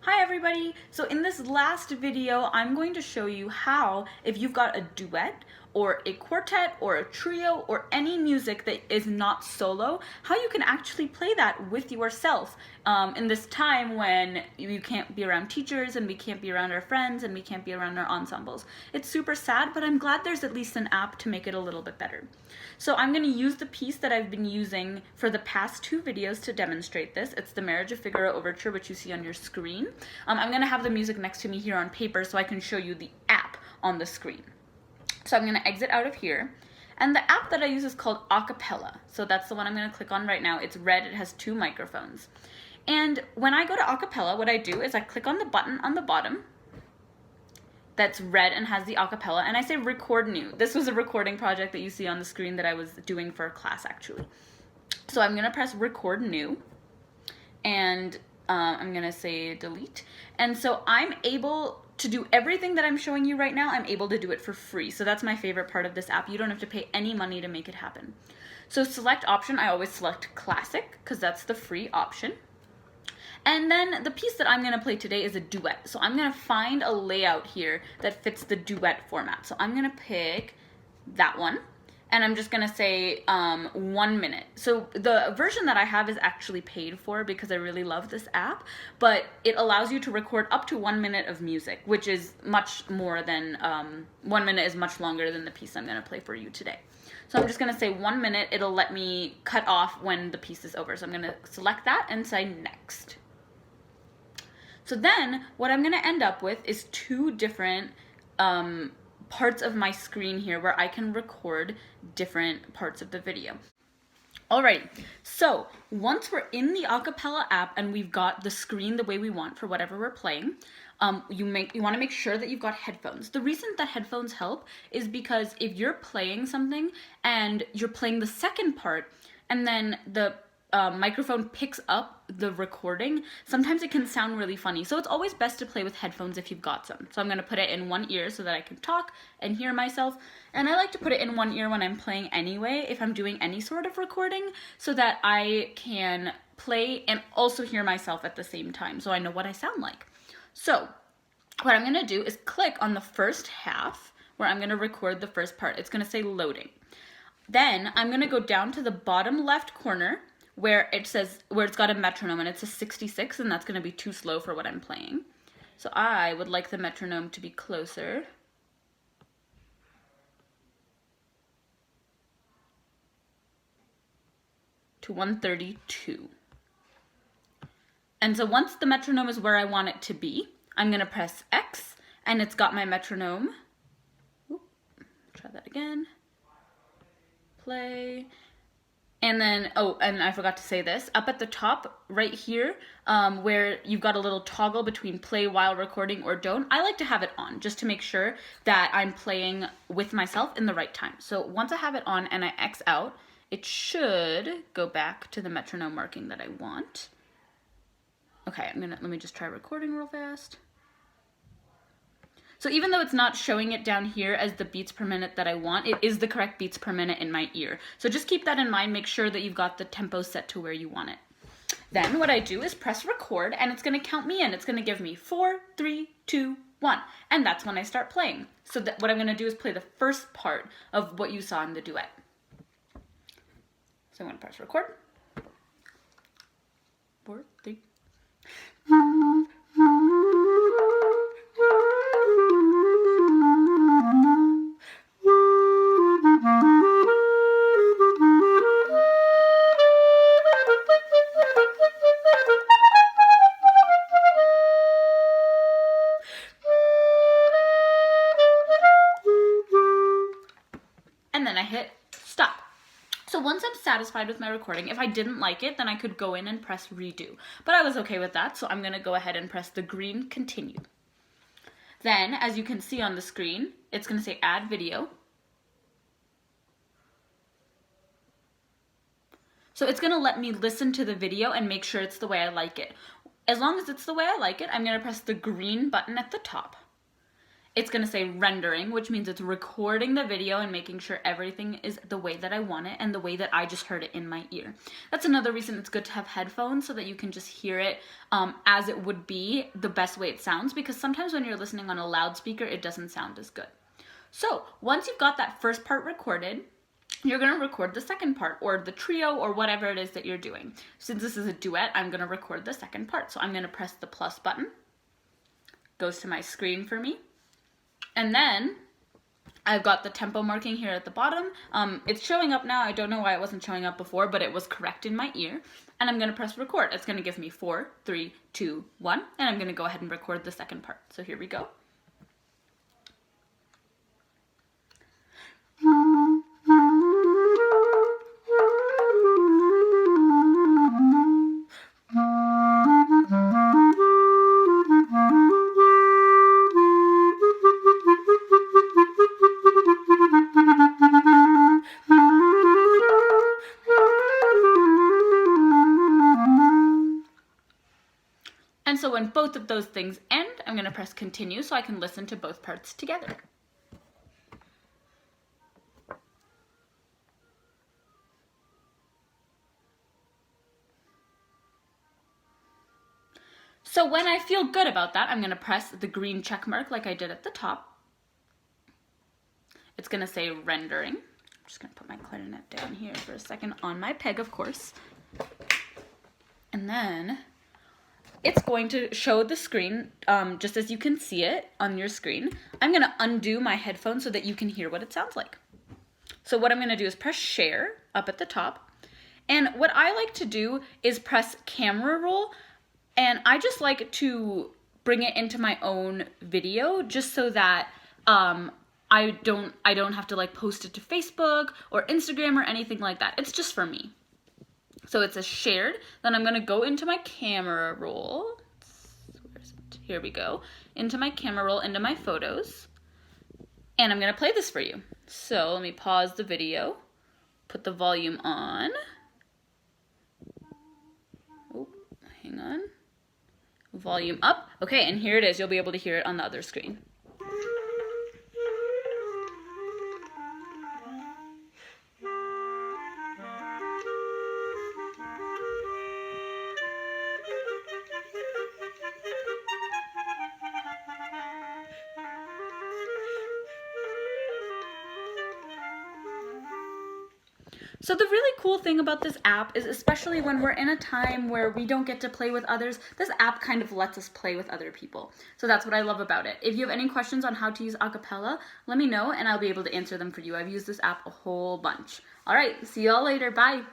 Hi everybody! So in this last video, I'm going to show you how, if you've got a duet or a quartet or a trio or any music that is not solo, how you can actually play that with yourself in this time when you can't be around teachers and we can't be around our friends and we can't be around our ensembles. It's super sad, but I'm glad there's at least an app to make it a little bit better. So I'm going to use the piece that I've been using for the past two videos to demonstrate this. It's the Marriage of Figaro Overture, which you see on your screen. I'm going to have the music next to me here on paper so I can show you the app on the screen. So I'm going to exit out of here. And the app that I use is called Acapella. So that's the one I'm going to click on right now. It's red. It has two microphones. And when I go to Acapella, what I do is I click on the button on the bottom that's red and has the acapella, and I say record new. This was a recording project that you see on the screen that I was doing for a class actually. So I'm gonna press record new, and I'm gonna say delete. And so I'm able to do everything that I'm showing you right now. I'm able to do it for free. So that's my favorite part of this app. You don't have to pay any money to make it happen. So select option, I always select classic because that's the free option. And then the piece that I'm going to play today is a duet. So I'm going to find a layout here that fits the duet format. So I'm going to pick that one. And I'm just going to say 1 minute. So the version that I have is actually paid for because I really love this app. But it allows you to record up to 1 minute of music, which is much more than 1 minute is much longer than the piece I'm going to play for you today. So I'm just going to say 1 minute. It'll let me cut off when the piece is over. So I'm going to select that and say next. So then what I'm going to end up with is two different parts of my screen here where I can record different parts of the video. Alrighty, so once we're in the Acapella app and we've got the screen the way we want for whatever we're playing, you want to make sure that you've got headphones. The reason that headphones help is because if you're playing something and you're playing the second part and then the microphone picks up the recording, sometimes it can sound really funny. So it's always best to play with headphones if you've got some. So I'm going to put it in one ear so that I can talk and hear myself. And I like to put it in one ear when I'm playing anyway, if I'm doing any sort of recording, so that I can play and also hear myself at the same time, so I know what I sound like. So what I'm going to do is click on the first half where I'm going to record the first part. It's going to say loading. Then I'm going to go down to the bottom left corner where it's got a metronome, and it's a 66, and that's going to be too slow for what I'm playing. So I would like the metronome to be closer. To 132. And so once the metronome is where I want it to be, I'm going to press X, and it's got my metronome. Oop, try that again. Play. And then, oh, and I forgot to say this, up at the top right here, where you've got a little toggle between play while recording or don't, I like to have it on just to make sure that I'm playing with myself in the right time. So once I have it on and I X out, it should go back to the metronome marking that I want. Okay, let me just try recording real fast. So even though it's not showing it down here as the beats per minute that I want, it is the correct beats per minute in my ear. So just keep that in mind. Make sure that you've got the tempo set to where you want it. Then what I do is press record, and it's going to count me in. It's going to give me 4, 3, 2, 1. And that's when I start playing. So what I'm going to do is play the first part of what you saw in the duet. So I'm going to press record. 4, 3. And then I hit stop. So once I'm satisfied with my recording, if I didn't like it, then I could go in and press redo. But I was okay with that, so I'm going to go ahead and press the green continue. Then, as you can see on the screen, it's going to say add video. So it's going to let me listen to the video and make sure it's the way I like it. As long as it's the way I like it, I'm going to press the green button at the top. It's going to say rendering, which means it's recording the video and making sure everything is the way that I want it and the way that I just heard it in my ear. That's another reason it's good to have headphones, so that you can just hear it as it would be, the best way it sounds, because sometimes when you're listening on a loudspeaker, it doesn't sound as good. So once you've got that first part recorded, you're going to record the second part, or the trio, or whatever it is that you're doing. Since this is a duet, I'm going to record the second part. So I'm going to press the plus button. Goes to my screen for me. And then I've got the tempo marking here at the bottom. It's showing up now. I don't know why it wasn't showing up before, but it was correct in my ear. And I'm going to press record. It's going to give me 4, 3, 2, 1. And I'm going to go ahead and record the second part. So here we go. And so when both of those things end, I'm going to press continue so I can listen to both parts together. So when I feel good about that, I'm going to press the green check mark like I did at the top. It's going to say rendering. I'm just going to put my clarinet down here for a second on my peg, of course. And then it's going to show the screen just as you can see it on your screen. I'm going to undo my headphones so that you can hear what it sounds like. So what I'm going to do is press share up at the top. And what I like to do is press camera roll. And I just like to bring it into my own video just so that I don't have to like post it to Facebook or Instagram or anything like that. It's just for me. So it's a shared. Then I'm going to go into my camera roll. Where is it? Here we go. Into my camera roll, into my photos. And I'm going to play this for you. So let me pause the video. Put the volume on. Oh, hang on. Volume up. Okay, and here it is. You'll be able to hear it on the other screen. So the really cool thing about this app is, especially when we're in a time where we don't get to play with others, this app kind of lets us play with other people. So that's what I love about it. If you have any questions on how to use Acapella, let me know and I'll be able to answer them for you. I've used this app a whole bunch. All right, see y'all later. Bye.